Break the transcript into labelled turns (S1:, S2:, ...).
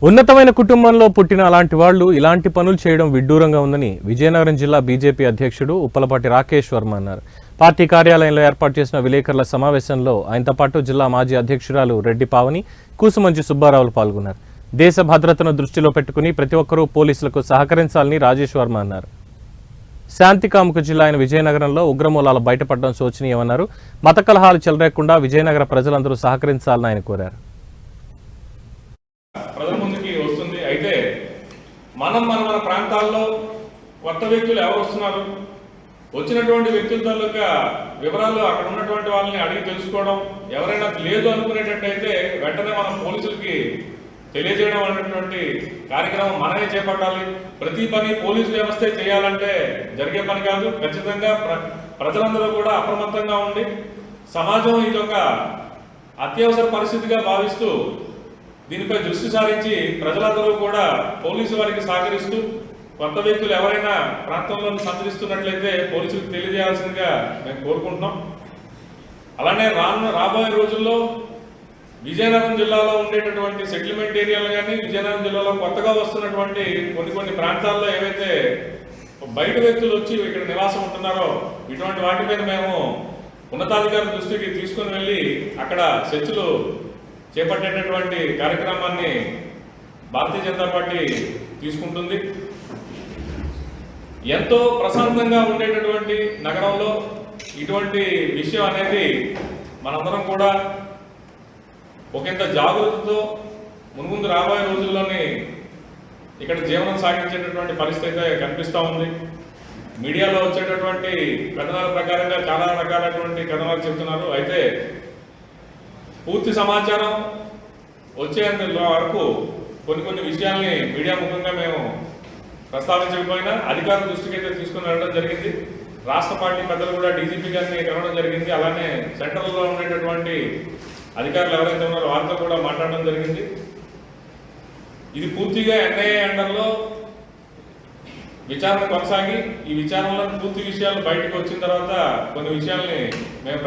S1: ఉన్నతమైన కుటుంబంలో పుట్టిన అలాంటి వాళ్ళు ఇలాంటి పనులు చేయడం విడ్డూరంగా ఉందని విజయనగరం జిల్లా బీజేపీ అధ్యక్షుడు ఉప్పలపాటి రాకేష్ వర్మ అన్నారు. పార్టీ కార్యాలయంలో ఏర్పాటు చేసిన విలేకరుల సమావేశంలో ఆయనతో పాటు జిల్లా మాజీ అధ్యక్షురాలు రెడ్డి పావని, కూసుమంచి సుబ్బారావులు పాల్గొన్నారు. దేశ భద్రతను దృష్టిలో పెట్టుకుని ప్రతి ఒక్కరూ పోలీసులకు సహకరించాలని రాజేష్ వర్మ అన్నారు. శాంతికాముక జిల్లా అయిన విజయనగరంలో ఉగ్రమూలాలు బయటపడడం శోచనీయమన్నారు. మత కలహాలు చెలరేకుండా విజయనగర ప్రజలందరూ సహకరించాలని ఆయన కోరారు.
S2: అయితే మన ప్రాంతాల్లో కొత్త వ్యక్తులు ఎవరు వస్తున్నారు, వచ్చినటువంటి వ్యక్తుల తాలూకా వివరాలు అక్కడ ఉన్నటువంటి వాళ్ళని అడిగి తెలుసుకోవడం, ఎవరైనా లేదు అనుకునేటట్టయితే వెంటనే మనం పోలీసులకి తెలియజేయడం అనేటువంటి కార్యక్రమం మనమే చేపట్టాలి. ప్రతి పని పోలీసు వ్యవస్థే చేయాలంటే జరిగే పని కాదు. ఖచ్చితంగా ప్రజలందరూ కూడా అప్రమత్తంగా ఉండి సమాజం ఇది ఒక అత్యవసర పరిస్థితిగా భావిస్తూ దీనిపై దృష్టి సారించి ప్రజలందరూ కూడా పోలీసు వారికి సహకరిస్తూ కొత్త వ్యక్తులు ఎవరైనా ప్రాంతంలో సంచరిస్తున్నట్లయితే పోలీసులకు తెలియజేయాల్సిందిగా మేము కోరుకుంటున్నాం. అలానే రాబోయే రోజుల్లో విజయనగరం జిల్లాలో ఉండేటటువంటి సెటిల్మెంట్ ఏరియాలు కానీ, విజయనగరం జిల్లాలో కొత్తగా వస్తున్నటువంటి కొన్ని ప్రాంతాల్లో ఏవైతే బయట వ్యక్తులు వచ్చి ఇక్కడ నివాసం ఉంటున్నారో ఇటువంటి వాటిపైన మేము ఉన్నతాధికారుల దృష్టికి తీసుకుని వెళ్ళి అక్కడ చర్చలు చేపట్టేటటువంటి కార్యక్రమాన్ని భారతీయ జనతా పార్టీ తీసుకుంటుంది. ఎంతో ప్రశాంతంగా ఉండేటటువంటి నగరంలో ఇటువంటి విషయం అనేది మనందరం కూడా ఒకంత జాగ్రత్తతో మున్ముందు రాబోయే రోజుల్లోనే ఇక్కడ జీవనం సాగించేటటువంటి పరిస్థితి అయితే కనిపిస్తూ ఉంది. మీడియాలో వచ్చేటటువంటి కథనాల ప్రకారంగా చాలా రకాలైనటువంటి కథనాలు చెప్తున్నారు. అయితే పూర్తి సమాచారం వచ్చేంత వరకు కొన్ని విషయాల్ని మీడియా ముఖంగా మేము ప్రస్తావించకపోయినా అధికారుల దృష్టికి అయితే తీసుకుని వెళ్ళడం జరిగింది. రాష్ట్ర పార్టీ పెద్దలు కూడా డీజీపీ గారిని కలవడం జరిగింది. అలానే సెంట్రల్లో ఉండేటటువంటి అధికారులు ఎవరైతే ఉన్నారో వారితో కూడా మాట్లాడడం జరిగింది. ఇది పూర్తిగా ఎన్ఐఏ అండర్లో విచారణ కొనసాగి ఈ విచారణలో పూర్తి విషయాలు బయటకు వచ్చిన తర్వాత కొన్ని విషయాల్ని మేము